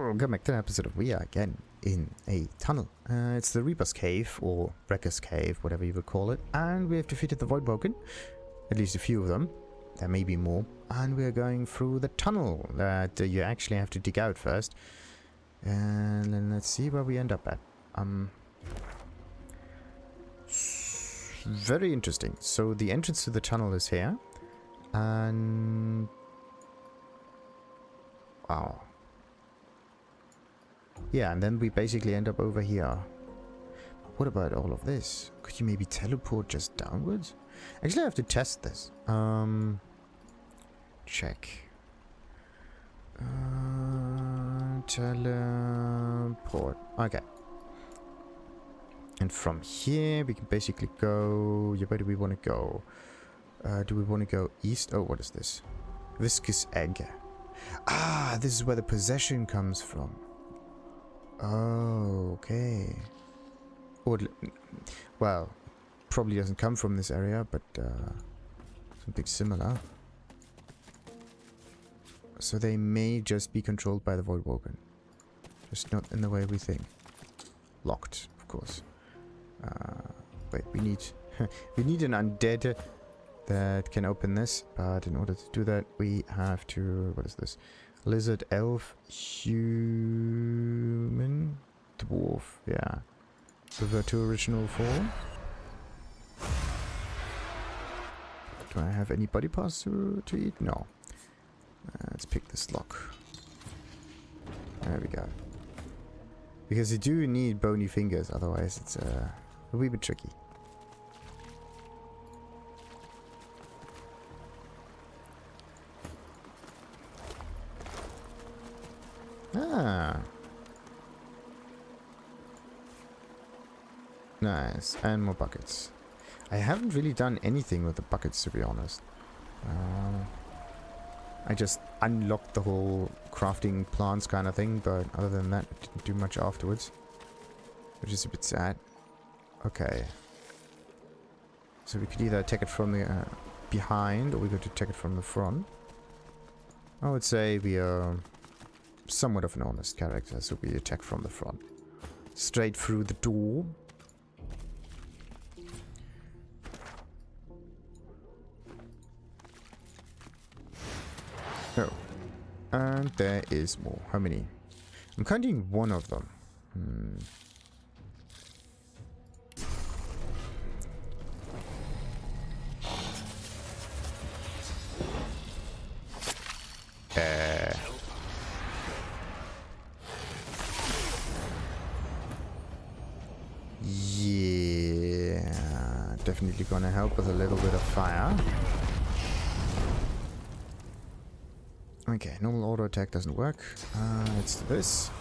Welcome back to an episode of We Are again in a tunnel. It's the Reaper's Cave, or Wrecker's Cave, whatever you would call it. And we have defeated the Voidwoken, at least a few of them. There may be more. And we are going through the tunnel that you actually have to dig out first. And then let's see where we end up at. Very interesting. So the entrance to the tunnel is here. And... wow. Yeah, and then we basically end up over here. What about all of this? Could you maybe teleport just downwards? Actually, I have to test this. Check. Teleport. Okay. And from here, we can basically go... yeah, where do we want to go? Do we want to go east? Oh, what is this? Viscous egg. Ah, this is where the possession comes from. Oh, okay. Or, well, probably doesn't come from this area, but something similar. So they may just be controlled by the Voidwoken. Just not in the way we think. Locked, of course. Wait, we need we need an undead that can open this, but in order to do that, we have to... what is this? Lizard, elf, human, dwarf, yeah. Revert to original form. Do I have any body parts to eat? No. Let's pick this lock. There we go. Because you do need bony fingers, otherwise it's a wee bit tricky. Ah. Nice. And more buckets. I haven't really done anything with the buckets, to be honest. I just unlocked the whole crafting plants kind of thing, but other than that, I didn't do much afterwards. Which is a bit sad. Okay. So we could either take it from the behind, or we could take it from the front. I would say we are somewhat of an honest character, so we attack from the front. Straight through the door. Oh. And there is more. How many? I'm counting one of them. Yeah, definitely gonna help with a little bit of fire. Okay, normal auto attack doesn't work. Let's do this.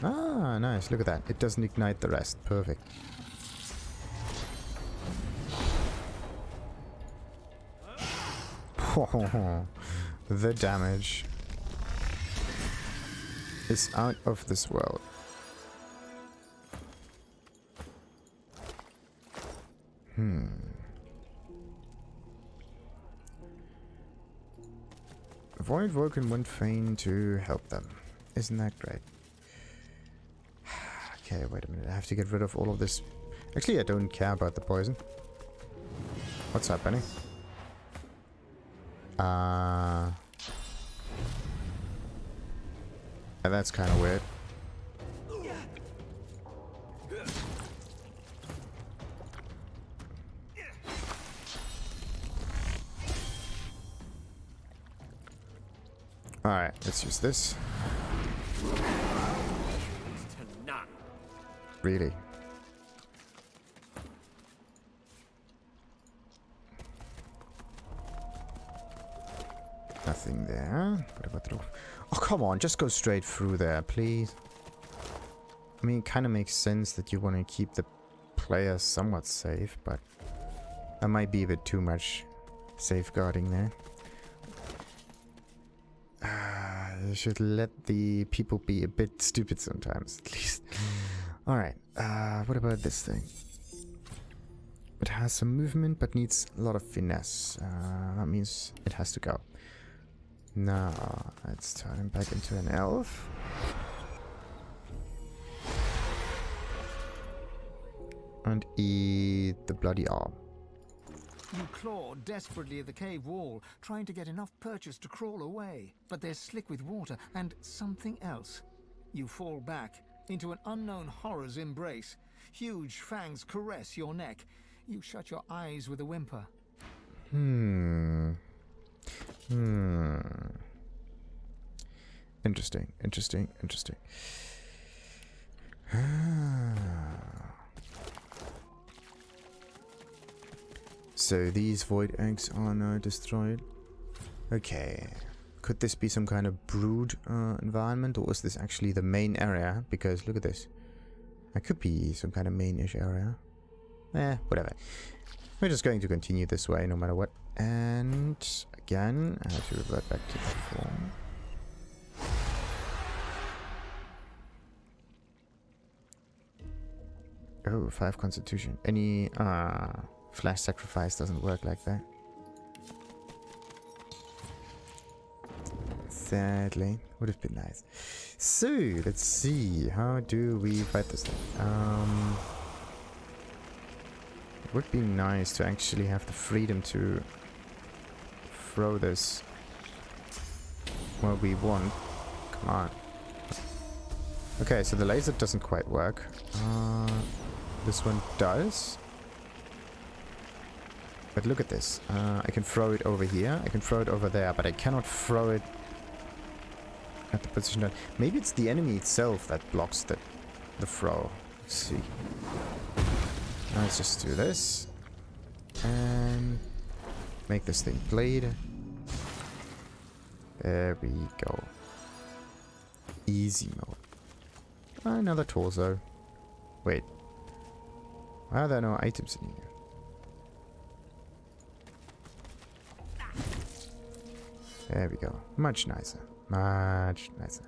Ah, nice. Look at that. It doesn't ignite the rest. Perfect. The damage is out of this world. Voidwoken went fain to help them. Isn't that great? Okay, wait a minute. I have to get rid of all of this. Actually, I don't care about the poison. What's happening? Yeah, that's kind of weird. Alright, let's use this. Really? Nothing there. What about the... oh, come on, just go straight through there, please. I mean, it kind of makes sense that you want to keep the player somewhat safe, but that might be a bit too much safeguarding there. You should let the people be a bit stupid sometimes, at least. Alright, what about this thing? It has some movement, but needs a lot of finesse. That means it has to go. Now, let's turn him back into an elf. And eat the bloody arm. You claw desperately at the cave wall, trying to get enough purchase to crawl away. But they're slick with water and something else. You fall back into an unknown horror's embrace. Huge fangs caress your neck. You shut your eyes with a whimper. Interesting, interesting, interesting. So these void eggs are now destroyed. Okay. Could this be some kind of brood environment, or is this actually the main area? Because look at this. That could be some kind of main-ish area. Whatever. We're just going to continue this way no matter what. And again, I have to revert back to the form. Oh, 5 constitution. Any flash sacrifice doesn't work like that. Sadly. Would have been nice. So, let's see. How do we fight this thing? It would be nice to actually have the freedom to throw this where we want. Come on. Okay, so the laser doesn't quite work. This one does. But look at this. I can throw it over here. I can throw it over there, but I cannot throw it at the position that... Maybe it's the enemy itself that blocks the throw. Let's see. Let's just do this. And make this thing bleed. There we go. Easy mode. Another torso. Wait. Why are there no items in here? There we go. Much nicer. Much nicer.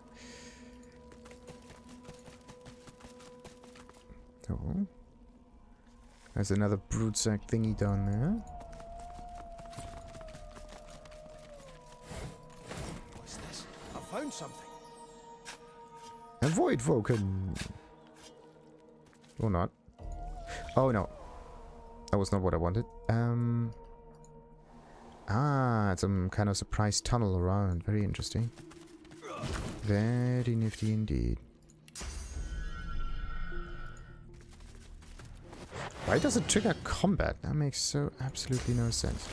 Oh. There's another broodsack thingy down there. What's this? I found something. A Voidwoken. Or not. Oh no. That was not what I wanted. It's some kind of surprise tunnel around. Very interesting. Very nifty indeed. Why does it trigger combat? That makes so absolutely no sense.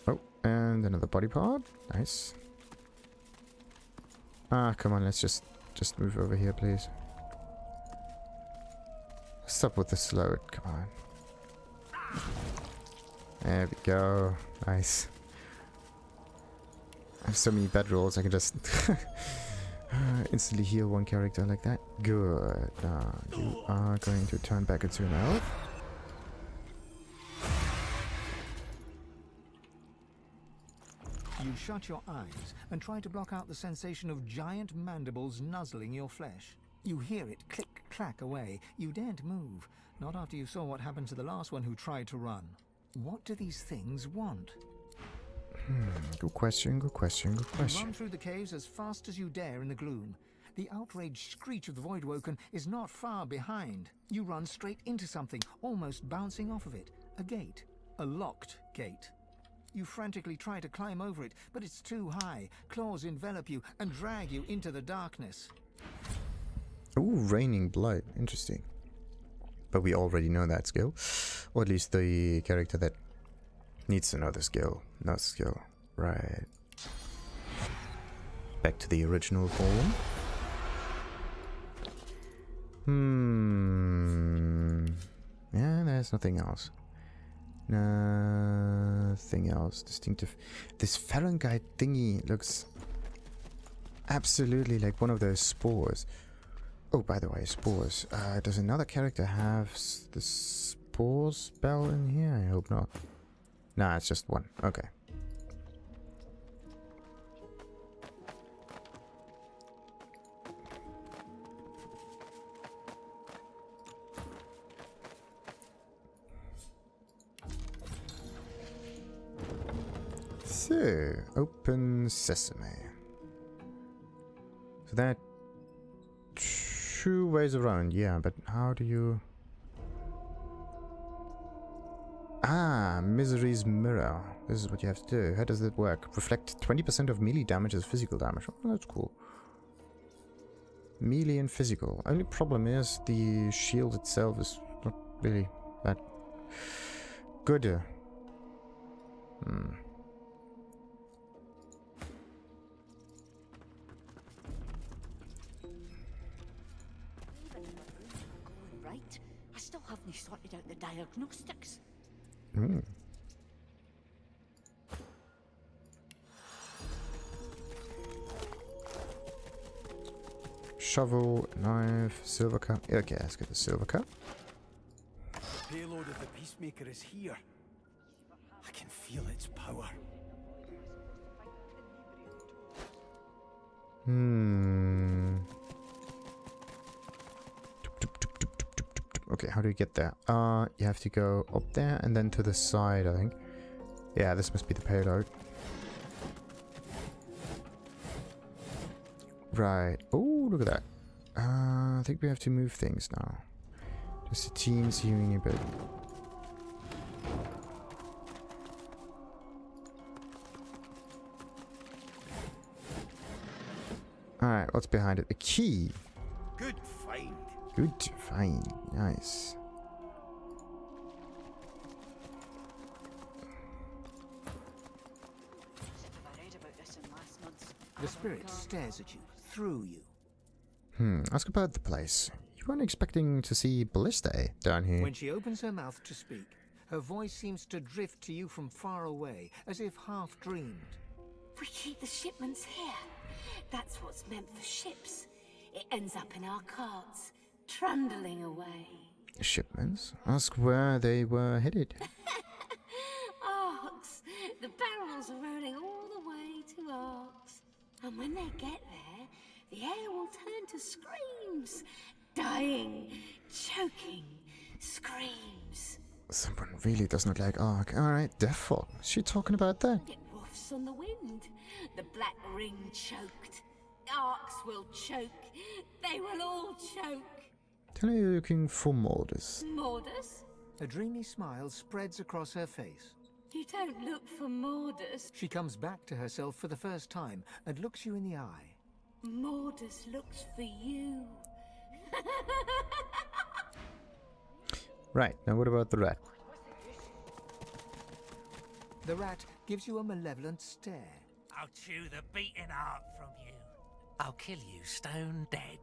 Oh, and another body part. Nice. Come on, let's just move over here, please. Stop with the slow. Come on. There we go. Nice. I have so many bedrolls, I can just instantly heal one character like that. Good. You are going to turn back into an elf. You shut your eyes and try to block out the sensation of giant mandibles nuzzling your flesh. You hear it click-clack away. You daren't move, not after you saw what happened to the last one who tried to run. What do these things want? Good question, good question, good question. You run through the caves as fast as you dare in the gloom. The outraged screech of the Voidwoken is not far behind. You run straight into something, almost bouncing off of it. A gate. A locked gate. You frantically try to climb over it, but it's too high. Claws envelop you and drag you into the darkness. Ooh, raining blood. Interesting. But we already know that skill. Or at least the character that needs to know the skill. No skill. Right. Back to the original form. Yeah, there's nothing else. Nothing else distinctive. This Fahrenheit thingy looks absolutely like one of those spores. Oh, by the way, spores. Does another character have the pause spell in here? I hope not. Nah, it's just one. Okay. So, open sesame. So that 2 ways around, yeah, but how do you... Ah, Misery's Mirror. This is what you have to do. How does that work? Reflect 20% of melee damage as physical damage. Oh, that's cool. Melee and physical. Only problem is the shield itself is not really that good. Right, I still haven't sorted out the diagnostics. Shovel, knife, silver cup. Okay, let's get the silver cup. The payload of the Peacemaker is here. I can feel its power. Okay, how do you get there? You have to go up there and then to the side, I think. Yeah, this must be the payload. Right. Oh, look at that. I think we have to move things now. Just a teeny bit. Alright, what's behind it? A key. Good find. Good to find. Nice. I read about this in last month's. The spirit stares at you, through you. Ask about the place. You weren't expecting to see Ballista down here. When she opens her mouth to speak, her voice seems to drift to you from far away, as if half dreamed. We keep the shipments here. That's what's meant for ships. It ends up in our carts, trundling away. Shipments? Ask where they were headed. Arks. The barrels are rolling all the way to Arks. And when they get there, the air will turn to screams. Dying, choking, screams. Someone really does not like Ark. Alright, Deathfog. Is she talking about that? It woofs on the wind. The black ring choked. Arks will choke. They will all choke. Tell her you're looking for Mordus. Mordus? A dreamy smile spreads across her face. You don't look for Mordus. She comes back to herself for the first time and looks you in the eye. Mordus looks for you. Right, now what about the rat? The rat gives you a malevolent stare. I'll chew the beating heart from you. I'll kill you stone dead.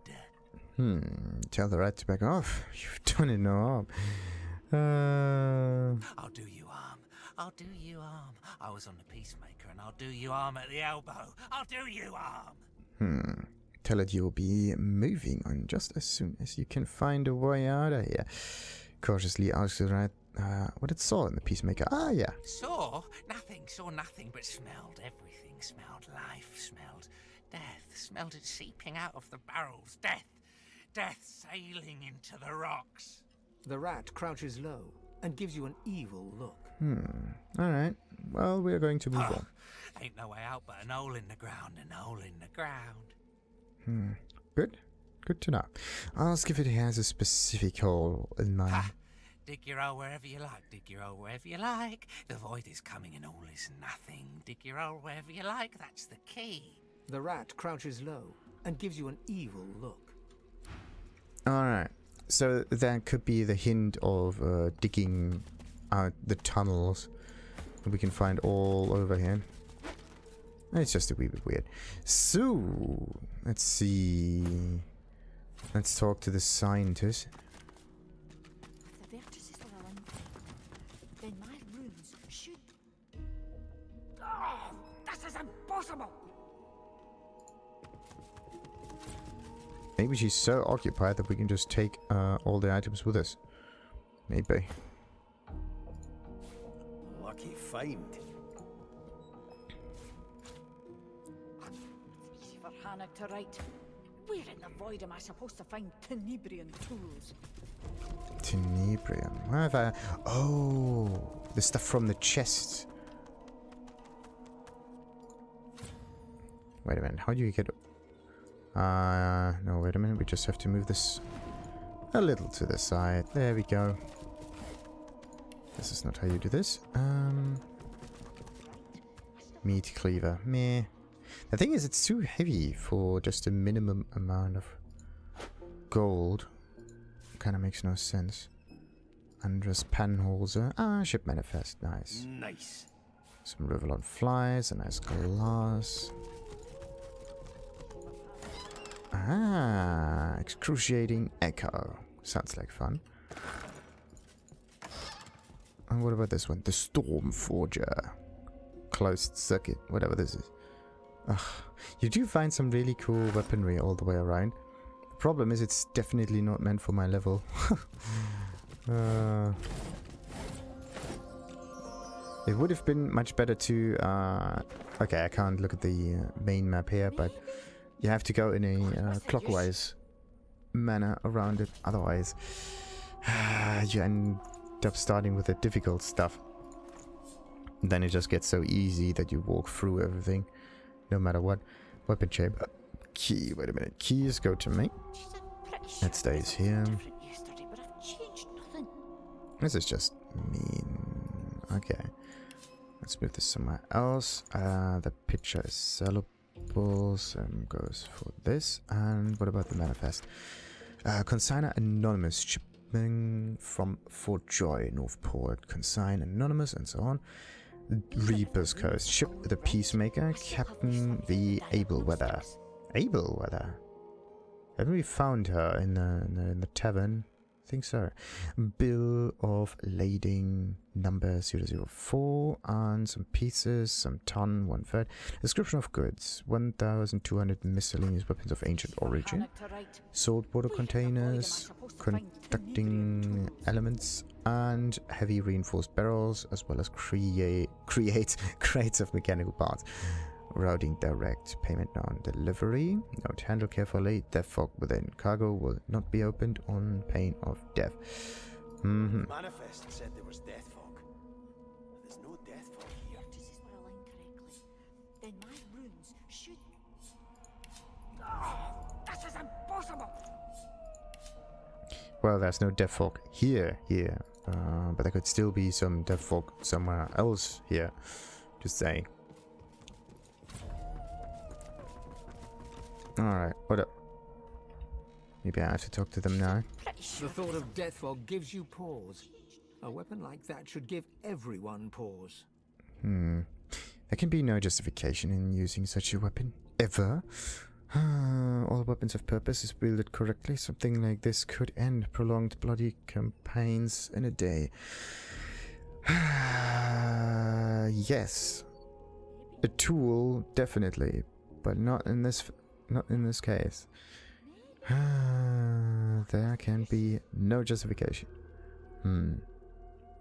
Tell the rat to back off. You've done it no harm. I'll do you harm. I'll do you harm. I was on the Peacemaker and I'll do you harm at the elbow. I'll do you harm. Tell it you'll be moving on just as soon as you can find a way out of here. Cautiously asks the rat what it saw in the Peacemaker. Ah, yeah. Saw nothing, but smelled everything. Smelled life, smelled death, smelled it seeping out of the barrels. Death sailing into the rocks. The rat crouches low and gives you an evil look. Alright. Well, we're going to move on. Ain't no way out but an hole in the ground, an hole in the ground. Good. Good to know. Ask if it has a specific hole in mind. Ha! Dig your hole wherever you like, dig your hole wherever you like. The void is coming and all is nothing. Dig your hole wherever you like, that's the key. The rat crouches low and gives you an evil look. Alright. So that could be the hint of digging out the tunnels that we can find all over here. It's just a wee bit weird. So, let's see. Let's talk to the scientist. If the Vertices are on, then my runes should. Oh, this is impossible. Maybe she's so occupied that we can just take all the items with us. Maybe. Lucky find. It's easy for Hannag to write. Where in the void am I supposed to find Tenebrian tools? Tenebrium. Where have I... Oh, the stuff from the chest. Wait a minute, how do you get... no, wait a minute, we just have to move this a little to the side. There we go. This is not how you do this. Meat cleaver. Meh. The thing is, it's too heavy for just a minimum amount of gold. Kind of makes no sense. Andrus Panholzer. Ah, ship manifest. Nice. Nice. Some Rivalon flies. A nice glass. Ah, excruciating echo. Sounds like fun. And what about this one? The Stormforger. Closed circuit. Whatever this is. Ugh. You do find some really cool weaponry all the way around. The problem is it's definitely not meant for my level. It would have been much better to... okay, I can't look at the main map here, but you have to go in a clockwise manner around it. Otherwise, you end up starting with the difficult stuff. Then it just gets so easy that you walk through everything, no matter what. Weapon shape. Key. Wait a minute. Keys go to me. That stays here. This is just mean. Okay. Let's move this somewhere else. The picture is sellable. Same goes for this. And what about the manifest? Consigner Anonymous. Shipping from Fort Joy, Northport. Consign Anonymous and so on. Reaper's Coast. Ship the Peacemaker. Captain the Ableweather. Ableweather? Haven't we found her in the tavern? I think so. Bill of lading number 004 and some pieces, some ton, 1/3. Description of goods: 1,200 miscellaneous weapons of ancient origin, saltwater containers, conducting elements, and heavy reinforced barrels, as well as crates of mechanical parts. Routing direct. Payment on delivery. Note: handle carefully. Deathfog within. Cargo will not be opened on pain of death. Manifest said there was Deathfog. There's no Deathfog here. This is where I line correctly. Then my runes should... Oh, this is impossible! Well, there's no Deathfog here, but there could still be some Deathfog somewhere else here. Just saying. Alright, what up? Maybe I have to talk to them now. The thought of Deathfog gives you pause. A weapon like that should give everyone pause. There can be no justification in using such a weapon. Ever. All weapons have purpose is wielded correctly. Something like this could end prolonged bloody campaigns in a day. Yes. A tool, definitely. But not in this case. There can be no justification.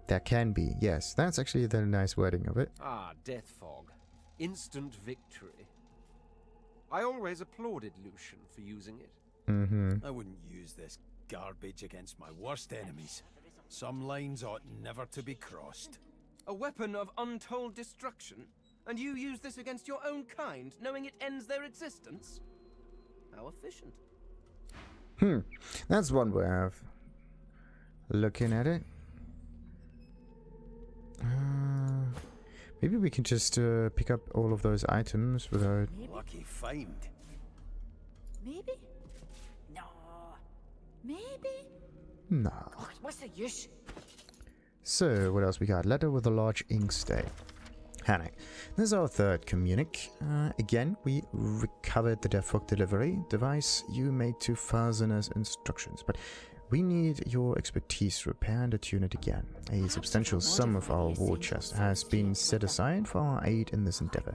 There can be, yes. That's actually the nice wording of it. Ah, Deathfog. Instant victory. I always applauded Lucian for using it. I wouldn't use this garbage against my worst enemies. Some lines ought never to be crossed. A weapon of untold destruction? And you use this against your own kind, knowing it ends their existence? How efficient. That's one way of looking at it. Maybe we can just pick up all of those items without... Lucky find. Maybe? No. Maybe? No. God, what's the use? So, what else we got? Letter with a large ink stain. Hannag. This is our third communic. Again, we recovered the Deathfog delivery device you made to Fazener's instructions, but we need your expertise to repair and attune it again. A substantial sum of our war chest has been set aside for our aid in this endeavor.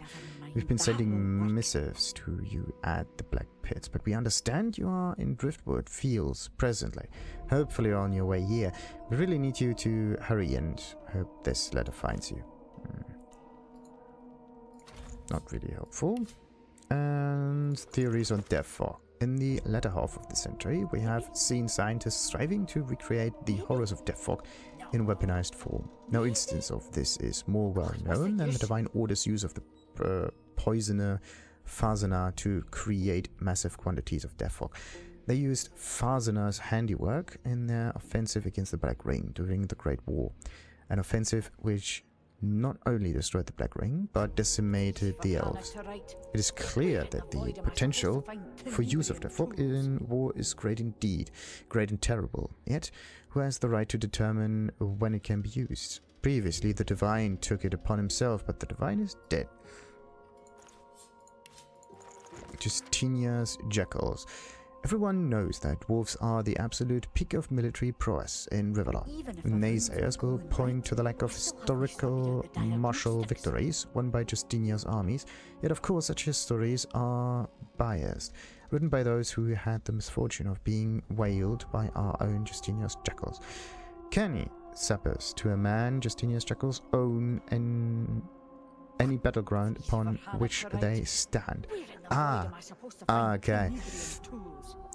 We've been sending missives to you at the Black Pits, but we understand you are in Driftwood Fields presently, hopefully on your way here. We really need you to hurry and hope this letter finds you. not really helpful. And theories on Deathfog. In the latter half of the century, we have seen scientists striving to recreate the horrors of Deathfog in weaponized form. No instance of this is more well known than the Divine Order's use of the poisoner Fazana to create massive quantities of Deathfog. They used Fazana's handiwork in their offensive against the Black Ring during the Great War. An offensive which not only destroyed the Black Ring, but decimated the elves. It is clear that the potential for use of Deathfog in war is great indeed, great and terrible. Yet, who has the right to determine when it can be used? Previously, the Divine took it upon himself, but the Divine is dead. Justinia's Jackals. Everyone knows that dwarves are the absolute peak of military prowess in Riverla. Naysayers will point to the lack of historical martial victories won by Justinia's armies, yet of course such histories are biased, written by those who had the misfortune of being whaled by our own Justinia's Jackals. Can sappers to a man Justinia's Jackals own any battleground upon which they stand? Okay.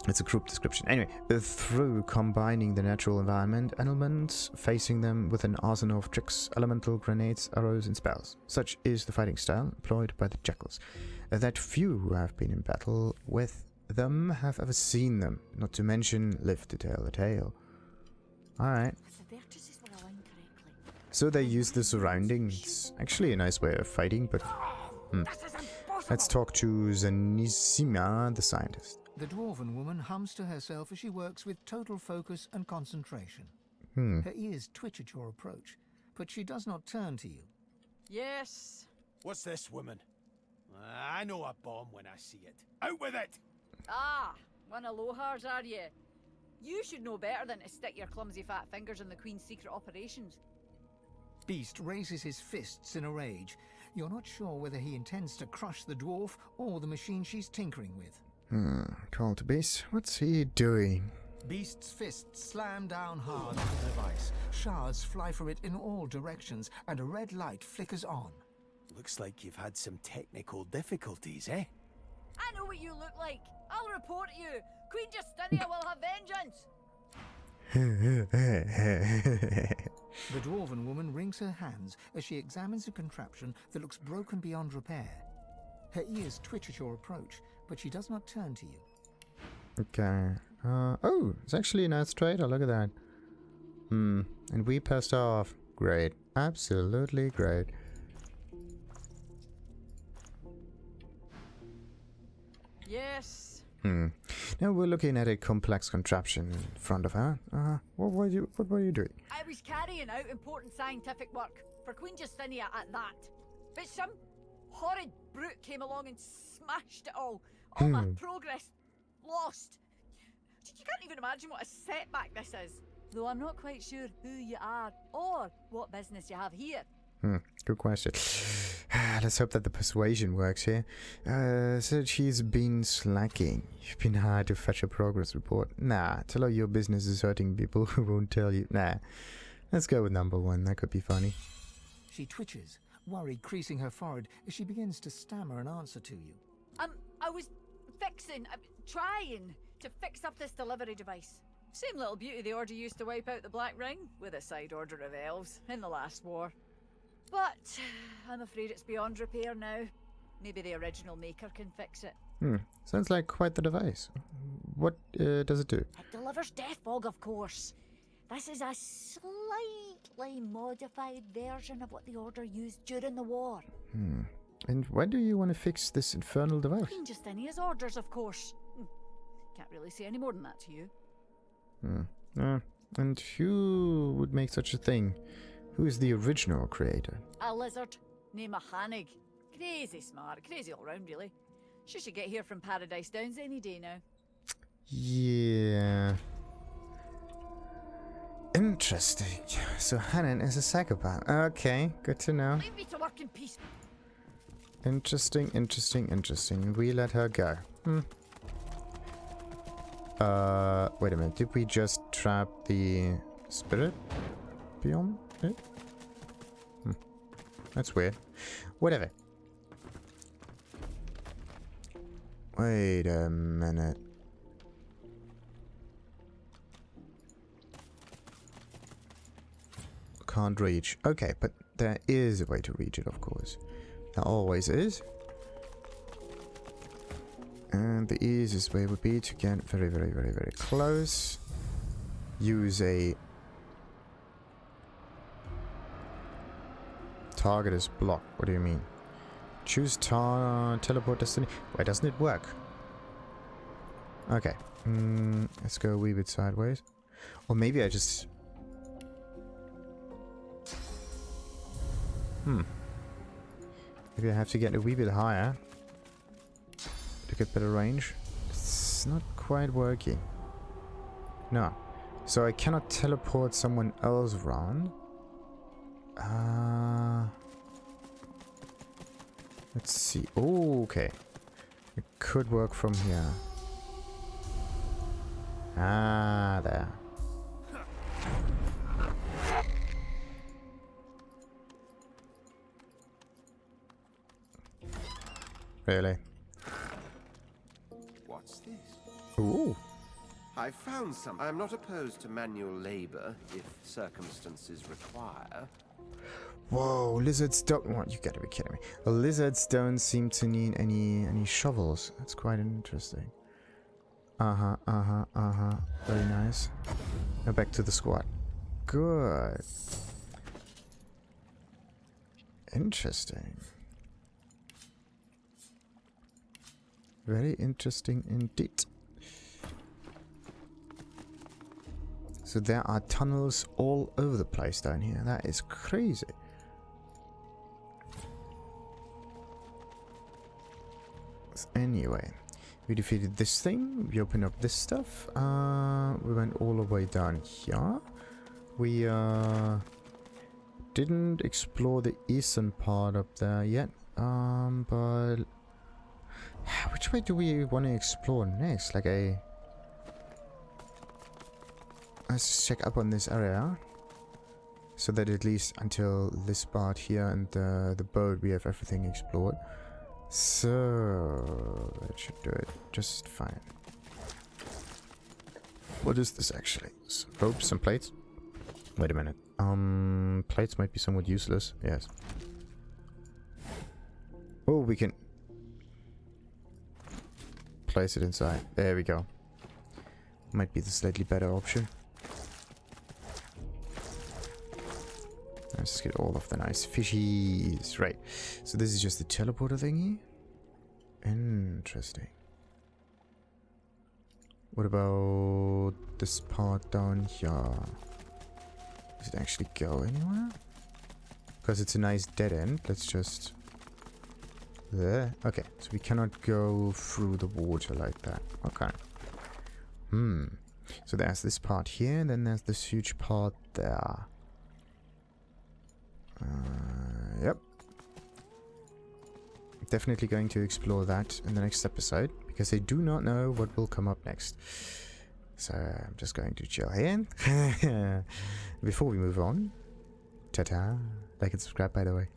It's a group description. Anyway, through combining the natural environment elements, facing them with an arsenal of tricks, elemental grenades, arrows, and spells. Such is the fighting style employed by the Jackals. That few who have been in battle with them have ever seen them, not to mention lived to tell the tale. Alright. So they use the surroundings. Actually a nice way of fighting, but... Let's talk to Zanisima the Scientist. The dwarven woman hums to herself as she works with total focus and concentration. Her ears twitch at your approach, but she does not turn to you. Yes. What's this, woman? I know a bomb when I see it. Out with it! Ah, one of Lohars, are you? You should know better than to stick your clumsy fat fingers in the Queen's secret operations. Beast raises his fists in a rage. You're not sure whether he intends to crush the dwarf or the machine she's tinkering with. Call to Beast. What's he doing? Beast's fists slam down hard on the device. Shards fly from it in all directions, and a red light flickers on. Looks like you've had some technical difficulties, eh? I know what you look like. I'll report you. Queen Justinia will have vengeance. The dwarven woman wrings her hands as she examines a contraption that looks broken beyond repair. Her ears twitch at your approach, but she does not turn to you. Okay. Oh, it's actually a nice trader. Look at that. And we passed off. Great. Absolutely great. Yes. Now we're looking at a complex contraption in front of her. What were you doing? I was carrying out important scientific work for Queen Justinia at that. But some horrid brute came along and smashed it all. All my progress lost. You can't even imagine what a setback this is. Though I'm not quite sure who you are or what business you have here. Good question. Let's hope that the persuasion works here. Said she's been slacking. You've been hired to fetch a progress report. Nah, tell her your business is hurting people who won't tell you. Nah, let's go with number one. That could be funny. She twitches, worry creasing her forehead as she begins to stammer an answer to you. I was trying to fix up this delivery device. Same little beauty the Order used to wipe out the Black Ring, with a side order of elves, in the last war. But I'm afraid it's beyond repair now. Maybe the original maker can fix it. Sounds like quite the device. What does it do? It delivers Deathfog, of course. This is a slightly modified version of what the Order used during the war. And why do you want to fix this infernal device? Queen Justinia's orders, of course. Can't really say any more than that to you. And who would make such a thing? Who is the original creator? A lizard named Hannag. Crazy smart, crazy all round, really. She should get here from Paradise Downs any day now. Yeah. Interesting. So Hannag is a psychopath. Okay, good to know. Leave me to work in peace. Interesting. We let her go. Wait a minute. Did we just trap the spirit beyond it? That's weird. Whatever. Wait a minute. Can't reach. Okay, but there is a way to reach it, of course. There always is. And the easiest way would be to get very, very, very, very close. Use a target as block. What do you mean? Choose teleport destiny. Why doesn't it work? Okay. Let's go a wee bit sideways. Or maybe I just... Maybe I have to get a wee bit higher to get better range. It's not quite working. No. So I cannot teleport someone else around. Let's see. Oh, okay. It could work from here. Ah, there. Really? What's this? Ooh. I found some. I'm not opposed to manual labor if circumstances require. Whoa, lizards don't... What? You gotta be kidding me. The lizards don't seem to need any shovels. That's quite interesting. Very nice. Now back to the squad. Good. Interesting. Very interesting indeed. So there are tunnels all over the place down here. That is crazy. Anyway, we defeated this thing. We opened up this stuff. We went all the way down here. We didn't explore the eastern part up there yet. But which way do we want to explore next? Like a... Let's just check up on this area. So that at least until this part here and the boat we have everything explored. So that should do it just fine. What is this actually? Some ropes, some plates? Wait a minute. Plates might be somewhat useless. Yes. Oh, we can place it inside. There we go. Might be the slightly better option. Let's just get all of the nice fishies. Right. So this is just the teleporter thingy. Interesting. What about this part down here? Does it actually go anywhere? Because it's a nice dead end. Let's just... There. Okay. So we cannot go through the water like that. Okay. So there's this part here. And then there's this huge part there. Yep. Definitely going to explore that in the next episode, because I do not know what will come up next. So I'm just going to chill here. Before we move on, ta-ta. Like and subscribe, by the way.